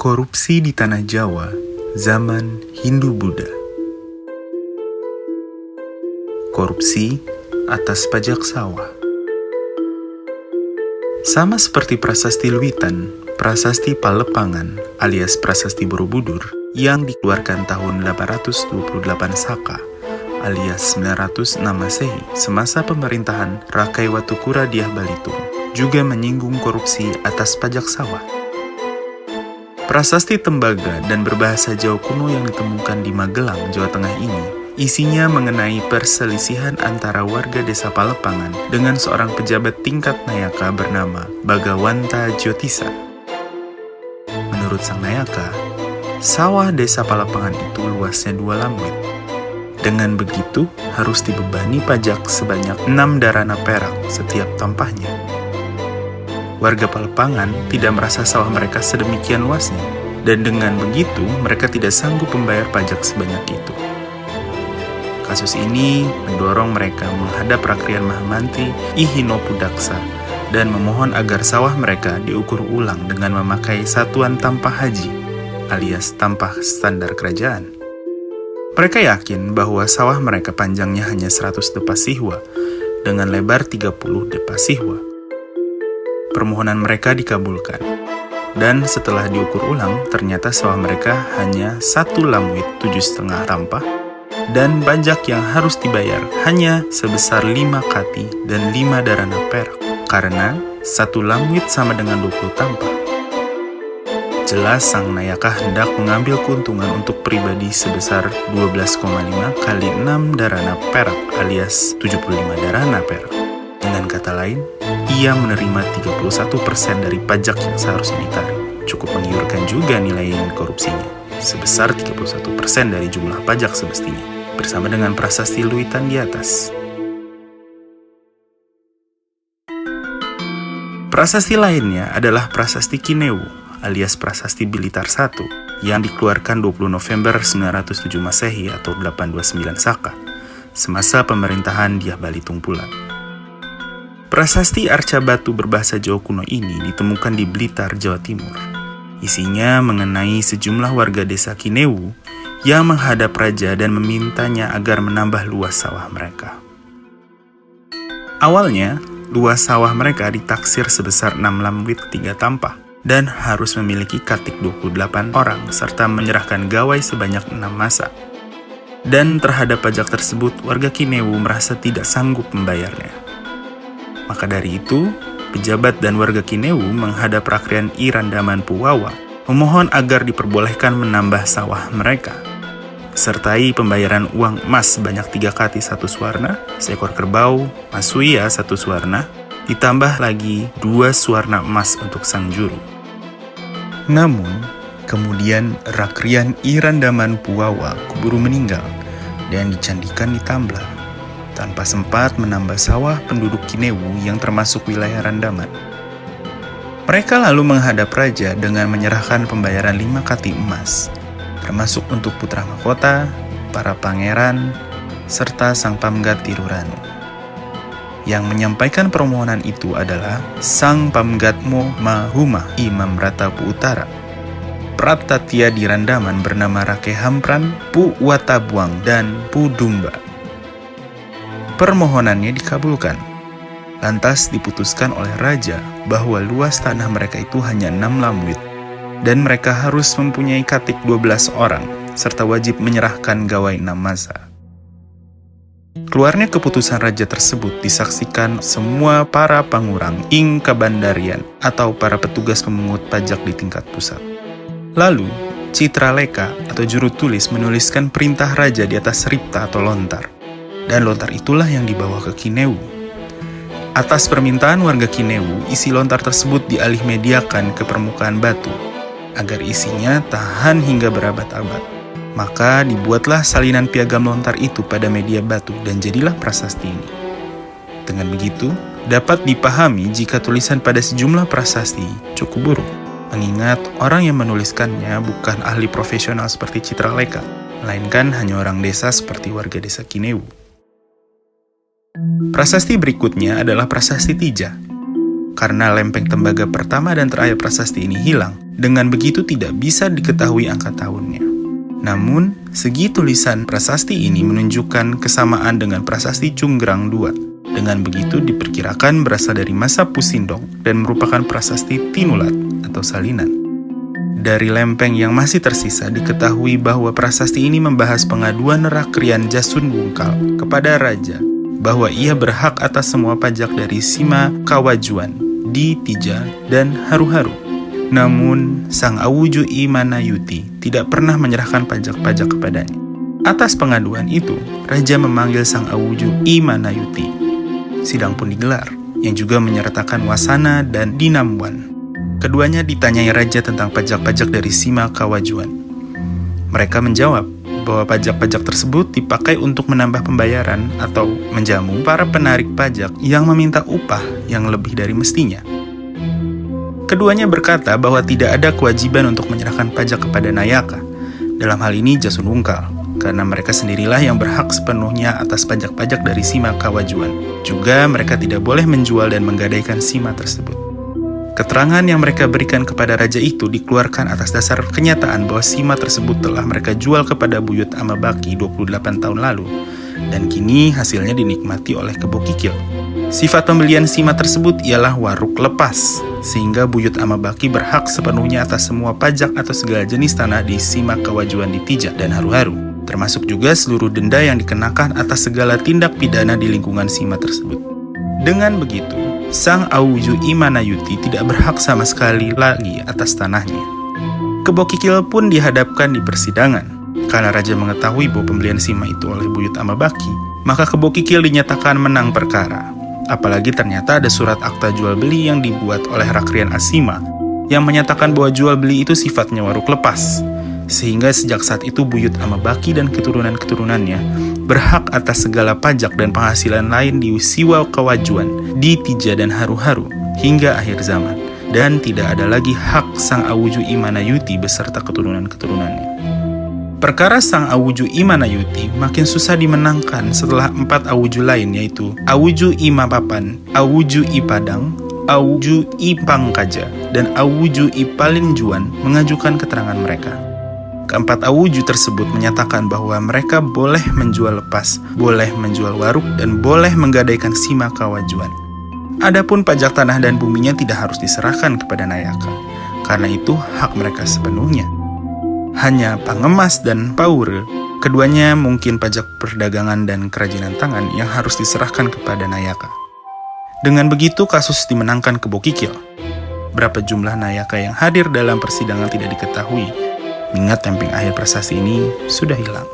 Korupsi di Tanah Jawa zaman Hindu-Buddha. Korupsi atas pajak sawah. Sama seperti Prasasti Luwitan, Prasasti Palepangan alias Prasasti Borobudur yang dikeluarkan tahun 828 Saka alias 906 Masehi semasa pemerintahan Rakai Watukura Dyah Balitung juga menyinggung korupsi atas pajak sawah. Prasasti tembaga dan berbahasa Jawa kuno yang ditemukan di Magelang, Jawa Tengah ini, isinya mengenai perselisihan antara warga desa Palepangan dengan seorang pejabat tingkat Nayaka bernama Bagawanta Jyotisa. Menurut sang Nayaka, sawah desa Palepangan itu luasnya 2 lamwit. Dengan begitu, harus dibebani pajak sebanyak 6 darana perak setiap tampahnya. Warga Palepangan tidak merasa sawah mereka sedemikian luasnya, dan dengan begitu mereka tidak sanggup membayar pajak sebanyak itu. Kasus ini mendorong mereka menghadap Rakrian Mahamanti Ihinopudaksa dan memohon agar sawah mereka diukur ulang dengan memakai satuan tampah haji, alias tampah standar kerajaan. Mereka yakin bahwa sawah mereka panjangnya hanya 100 depas sihwa, dengan lebar 30 depas sihwa. Permohonan mereka dikabulkan, dan setelah diukur ulang, ternyata sawah mereka hanya 1 lamwit 7,5 tampah, dan pajak yang harus dibayar hanya sebesar 5 kati dan 5 darana perak, karena 1 lamwit sama dengan 20 tampah. Jelas sang Nayaka hendak mengambil keuntungan untuk pribadi sebesar 12,5 kali 6 darana perak alias 75 darana perak. Dengan kata lain, ia menerima 31% dari pajak yang seharusnya ditarik. Cukup menggiurkan juga nilai korupsinya, sebesar 31% dari jumlah pajak semestinya, bersama dengan Prasasti Luwitan di atas. Prasasti lainnya adalah Prasasti Kinewu, alias Prasasti Blitar I, yang dikeluarkan 20 November 907 Masehi atau 829 Saka, semasa pemerintahan Dyah Balitung pula. Prasasti Arca Batu berbahasa Jawa kuno ini ditemukan di Blitar, Jawa Timur. Isinya mengenai sejumlah warga desa Kinewu yang menghadap raja dan memintanya agar menambah luas sawah mereka. Awalnya, luas sawah mereka ditaksir sebesar 6 lamwit 3 tampah dan harus memiliki katik 28 orang serta menyerahkan gawai sebanyak 6 masa. Dan terhadap pajak tersebut, warga Kinewu merasa tidak sanggup membayarnya. Maka dari itu, pejabat dan warga Kinewu menghadap Rakrian Irandaman Puwawa memohon agar diperbolehkan menambah sawah mereka, sertai pembayaran uang emas sebanyak 3 kati 1 swarna, seekor kerbau, masuya 1 swarna, ditambah lagi 2 swarna emas untuk sang juru. Namun, kemudian Rakrian Irandaman Puwawa keburu meninggal dan dicandikan di Tamblah, tanpa sempat menambah sawah penduduk Kinewu yang termasuk wilayah Randaman. Mereka lalu menghadap raja dengan menyerahkan pembayaran 5 kati emas, termasuk untuk putra mahkota, para pangeran, serta sang pamgat Tiruranu. Yang menyampaikan permohonan itu adalah sang pamgatmo Mahuma Imam Ratapu Utara. Pratatya di Randaman bernama Rake Hampran, Pu Watabuang, dan Pu Dumba. Permohonannya dikabulkan. Lantas diputuskan oleh raja bahwa luas tanah mereka itu hanya 6 lamwit, dan mereka harus mempunyai katik 12 orang, serta wajib menyerahkan gawai 6 masa. Keluarnya keputusan raja tersebut disaksikan semua para pangurang ing kabandarian atau para petugas pemungut pajak di tingkat pusat. Lalu, Citraleka atau juru tulis menuliskan perintah raja di atas ripta atau lontar. Dan lontar itulah yang dibawa ke Kinewu. Atas permintaan warga Kinewu, isi lontar tersebut dialih mediakan ke permukaan batu, agar isinya tahan hingga berabad-abad. Maka dibuatlah salinan piagam lontar itu pada media batu dan jadilah prasasti ini. Dengan begitu, dapat dipahami jika tulisan pada sejumlah prasasti cukup buruk, mengingat orang yang menuliskannya bukan ahli profesional seperti Citralekha, melainkan hanya orang desa seperti warga desa Kinewu. Prasasti berikutnya adalah prasasti Tija. Karena lempeng tembaga pertama dan terakhir prasasti ini hilang, dengan begitu tidak bisa diketahui angka tahunnya. Namun, segi tulisan prasasti ini menunjukkan kesamaan dengan prasasti Cunggrang II. Dengan begitu diperkirakan berasal dari masa Pusindong dan merupakan prasasti Tinulat atau salinan. Dari lempeng yang masih tersisa diketahui bahwa prasasti ini membahas pengaduan Rakrian Jasun Wungkal kepada raja bahwa ia berhak atas semua pajak dari Sima Kawajuan di Tija dan Haru-Haru. Namun, Sang Awuju I Manayuti tidak pernah menyerahkan pajak-pajak kepadanya. Atas pengaduan itu, raja memanggil Sang Awuju I Manayuti. Sidang pun digelar, yang juga menyertakan Wasana dan Dinamwan. Keduanya ditanyai raja tentang pajak-pajak dari Sima Kawajuan. Mereka menjawab bahwa pajak-pajak tersebut dipakai untuk menambah pembayaran atau menjamu para penarik pajak yang meminta upah yang lebih dari mestinya. Keduanya berkata bahwa tidak ada kewajiban untuk menyerahkan pajak kepada Nayaka, dalam hal ini Jasun Wungkal, karena mereka sendirilah yang berhak sepenuhnya atas pajak-pajak dari Sima Kawajuan. Juga mereka tidak boleh menjual dan menggadaikan Sima tersebut. Keterangan yang mereka berikan kepada raja itu dikeluarkan atas dasar kenyataan bahwa Sima tersebut telah mereka jual kepada Buyut Amabaki 28 tahun lalu, dan kini hasilnya dinikmati oleh Kebo Kikil. Sifat pembelian Sima tersebut ialah waruk lepas, sehingga Buyut Amabaki berhak sepenuhnya atas semua pajak atau segala jenis tanah di Sima Kawajuan di Tija dan Haru-Haru, termasuk juga seluruh denda yang dikenakan atas segala tindak pidana di lingkungan Sima tersebut. Dengan begitu, Sang Awuju I Manayuti tidak berhak sama sekali lagi atas tanahnya. Kebo Kikil pun dihadapkan di persidangan. Karena raja mengetahui bahwa pembelian Sima itu oleh Buyut Amabaki, maka Kebo Kikil dinyatakan menang perkara. Apalagi ternyata ada surat akta jual beli yang dibuat oleh Rakrian Asima yang menyatakan bahwa jual beli itu sifatnya waruk lepas. Sehingga sejak saat itu Buyut Amabaki dan keturunan-keturunannya berhak atas segala pajak dan penghasilan lain di Siwa Kawajuan, di Tija dan Haru-Haru hingga akhir zaman. Dan tidak ada lagi hak Sang Awuju I Manayuti beserta keturunan-keturunannya. Perkara Sang Awuju I Manayuti makin susah dimenangkan setelah 4 Awuju lain, yaitu Awuju I Mapapan, Awuju I Padang, Awuju I Pangkaja, dan Awuju I Palinjuan mengajukan keterangan mereka. Keempat Awuju tersebut menyatakan bahwa mereka boleh menjual lepas, boleh menjual waruk, dan boleh menggadaikan Sima Kawajuan. Adapun pajak tanah dan buminya tidak harus diserahkan kepada Nayaka, karena itu hak mereka sepenuhnya. Hanya pangemas dan paure, keduanya mungkin pajak perdagangan dan kerajinan tangan yang harus diserahkan kepada Nayaka. Dengan begitu kasus dimenangkan Kebo Kikil. Berapa jumlah Nayaka yang hadir dalam persidangan tidak diketahui, mengingat lempeng akhir prasasti ini sudah hilang.